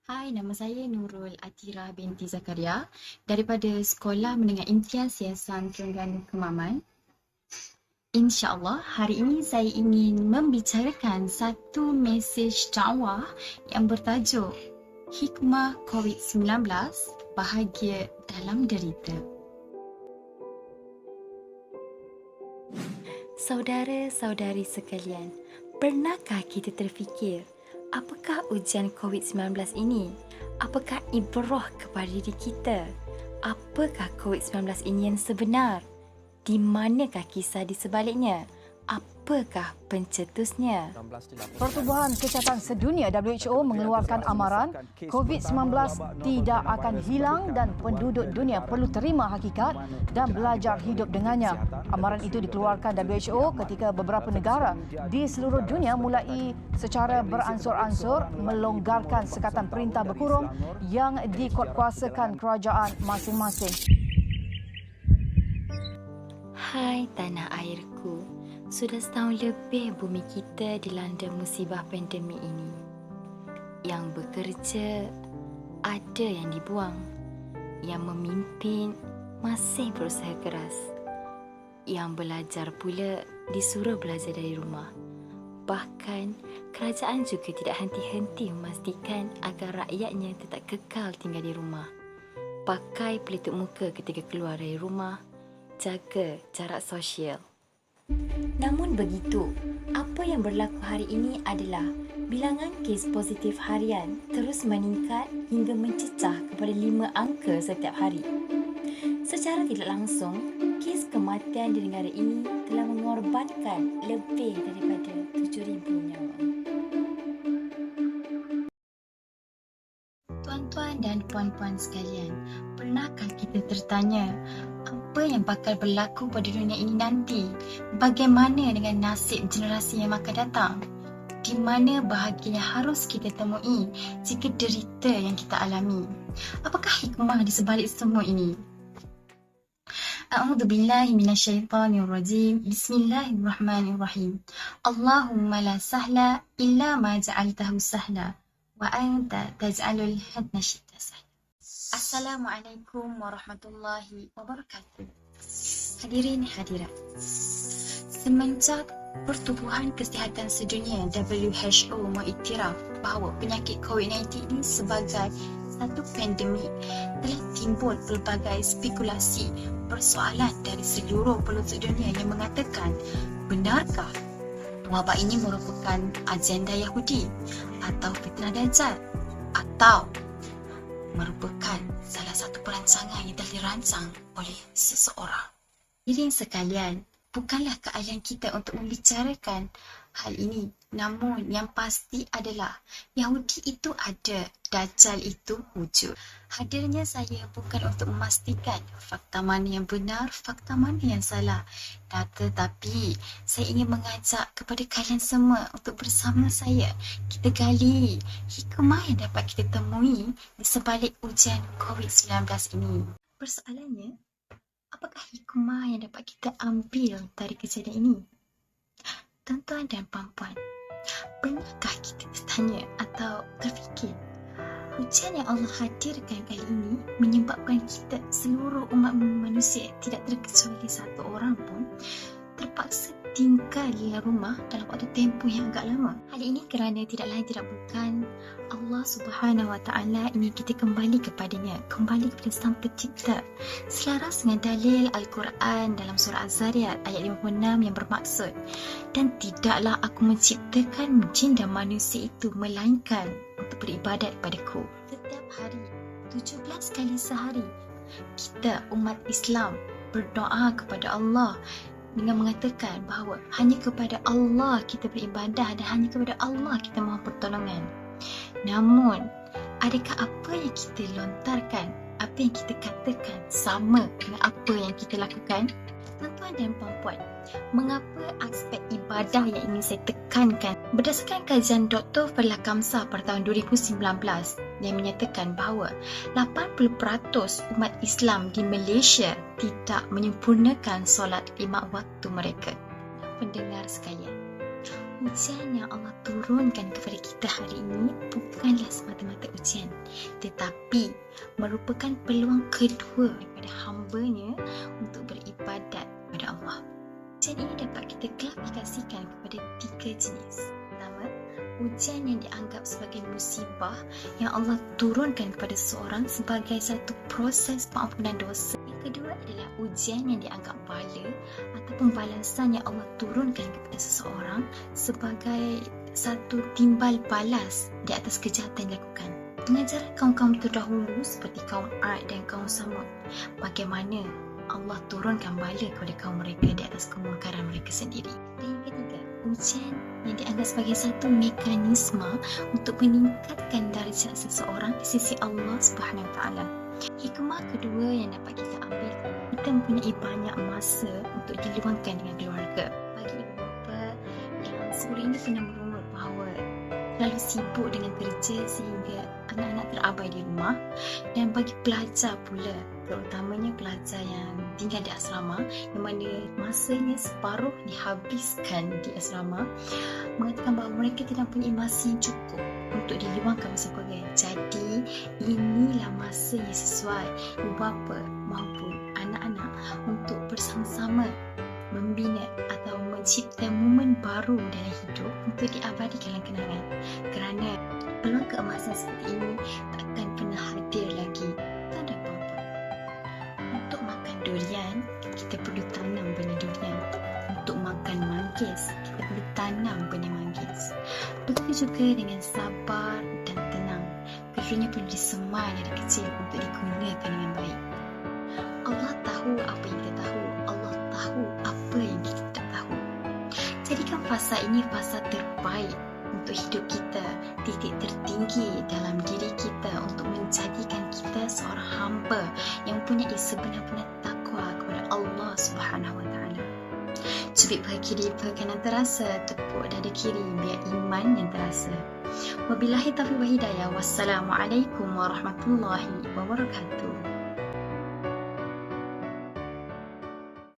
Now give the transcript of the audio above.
Hai, nama saya Nurul Atira binti Zakaria daripada Sekolah Menengah Imtiaz Yayasan Terengganu Kemaman. InsyaAllah, hari ini saya ingin membicarakan satu mesej dakwah yang bertajuk Hikmah COVID-19, Bahagia dalam Derita. Saudara-saudari sekalian, pernahkah kita terfikir, apakah ujian COVID-19 ini? Apakah ibrah kepada diri kita? Apakah COVID-19 ini yang sebenar? Di manakah kisah di sebaliknya? Apakah pencetusnya? Pertubuhan Kesihatan Sedunia WHO mengeluarkan amaran COVID-19 tidak akan hilang dan penduduk dunia perlu terima hakikat dan belajar hidup dengannya. Amaran itu dikeluarkan WHO ketika beberapa negara di seluruh dunia mulai secara beransur-ansur melonggarkan sekatan perintah berkurung yang dikuatkuasakan kerajaan masing-masing. Hai tanah airku, sudah setahun lebih bumi kita dilanda musibah pandemik ini. Yang bekerja, ada yang dibuang. Yang memimpin, masih berusaha keras. Yang belajar pula, disuruh belajar dari rumah. Bahkan, kerajaan juga tidak henti-henti memastikan agar rakyatnya tetap kekal tinggal di rumah. Pakai pelitup muka ketika keluar dari rumah, jaga jarak sosial. Namun begitu, apa yang berlaku hari ini adalah bilangan kes positif harian terus meningkat hingga mencecah kepada 5 angka setiap hari. Secara tidak langsung, kes kematian di negara ini telah mengorbankan lebih daripada 7,000 nyawa. Tuan-tuan dan puan-puan sekalian, pernahkah kita tertanya apa yang bakal berlaku pada dunia ini nanti? Bagaimana dengan nasib generasi yang akan datang? Di mana bahagia harus kita temui jika derita yang kita alami? Apakah hikmah di sebalik semua ini? A'udzubillahi minasyaitonirrajim. Bismillahirrahmanirrahim. Allahumma la sahla illa ma ja'altahu sahla wa anta taj'alul hadna syidda sahla. Assalamualaikum warahmatullahi wabarakatuh. Hadirin hadirat, semenjak Pertubuhan Kesihatan Sedunia WHO mengiktiraf bahawa penyakit COVID-19 ini sebagai satu pandemik, telah timbul pelbagai spekulasi persoalan dari seluruh pelosok dunia yang mengatakan, benarkah wabak ini merupakan agenda Yahudi atau fitnah Dajjal, atau merupakan salah satu perancangan yang telah dirancang oleh seseorang. Hadirin sekalian, bukanlah keahlian kita untuk membicarakan hal ini. Namun yang pasti adalah Yahudi itu ada, Dajjal itu wujud. Hadirnya saya bukan untuk memastikan fakta mana yang benar, fakta mana yang salah. Tetapi saya ingin mengajak kepada kalian semua untuk bersama saya kita gali hikmah yang dapat kita temui di sebalik ujian COVID-19 ini. Persoalannya, apakah hikmah yang dapat kita ambil dari kejadian ini? Tuan-tuan dan puan-puan, pernahkah kita bertanya atau terfikir, ujian yang Allah hadirkan kali ini menyebabkan kita seluruh umat manusia, tidak terkecuali satu orang pun, terpaksa tinggal di dalam rumah dalam waktu tempoh yang agak lama. Hal ini kerana tidak lain tidak bukan Allah Subhanahu Wa Taala ingin kita kembali kepadanya, kembali kepada Sang Pencipta, selaras dengan dalil Al-Quran dalam surah Az-Zariyat ayat 56 yang bermaksud, dan tidaklah aku menciptakan jin dan manusia itu melainkan untuk beribadat padaku. Setiap hari, 17 kali sehari, kita umat Islam berdoa kepada Allah dengan mengatakan bahawa hanya kepada Allah kita beribadah dan hanya kepada Allah kita mohon pertolongan. Namun, adakah apa yang kita lontarkan, apa yang kita katakan sama dengan apa yang kita lakukan? Tuan-tuan dan puan-puan, mengapa aspek ibadah yang ingin saya tekankan? Berdasarkan kajian Dr. Fadlah Kamsah pada tahun 2019 yang menyatakan bahawa 80% umat Islam di Malaysia tidak menyempurnakan solat 5 waktu mereka. Pendengar sekalian, Ujian yang Allah turunkan kepada kita hari ini bukanlah semata-mata ujian, tetapi merupakan peluang kedua daripada hamba-Nya untuk beribadat kepada Allah. Ujian ini dapat kita klasifikasikan kepada 3 jenis. Pertama, ujian yang dianggap sebagai musibah yang Allah turunkan kepada seseorang sebagai satu proses pengampunan dosa. Yang kedua adalah ujian yang dianggap bala ataupun balasan yang Allah turunkan kepada seseorang sebagai satu timbal balas di atas kejahatan yang dilakukan. Pengajaran kaum-kaum terdahulu seperti kaum Ad dan kaum Samud, bagaimana Allah turunkan bala kepada kaum mereka di atas kemungkaran mereka sendiri. Dan yang ketiga, ujian yang dianggap sebagai satu mekanisme untuk meningkatkan darjat seseorang di sisi Allah Subhanahu Wa Taala. Hikmah kedua yang dapat kita ambil, kita mempunyai banyak masa untuk diluangkan dengan keluarga. Bagi ibu bapa yang sebelum ini pernah berumur bahawa terlalu sibuk dengan kerja sehingga anak-anak terabai di rumah, dan bagi pelajar pula, terutamanya pelajar yang tinggal di asrama yang mana masanya separuh dihabiskan di asrama, mengatakan bahawa mereka tidak mempunyai masa yang cukup untuk diluangkan bersama keluarga. Jadi inilah masa yang sesuai ibu bapa maupun anak-anak untuk bersama-sama membina atau mencipta momen baru dalam hidup untuk diabadikan dalam kenangan. Kerana peluang keemasan seperti ini takkan pernah hadir lagi. Tak ada apa-apa. Untuk makan durian, kita perlu tanam benih durian. Untuk makan manggis, kita perlu tanam benih manggis. Begitu juga dengan sabar dan tenang. Keduanya perlu disemai dari kecil untuk digunakan dengan baik. Allah tahu apa yang kita tahu. Allah tahu apa yang kita tak tahu. Jadikan fasa ini fasa terbaik untuk hidup kita, titik tertinggi dalam diri kita untuk menjadikan kita seorang hamba yang mempunyai sebenar-benar takwa kepada Allah Subhanahu Wa Taala. Cubit paha kiri paha kanan terasa, tepuk dada kiri biar iman yang terasa. Wabillahi taufiq wal hidayah. Wassalamualaikum warahmatullahi wabarakatuh.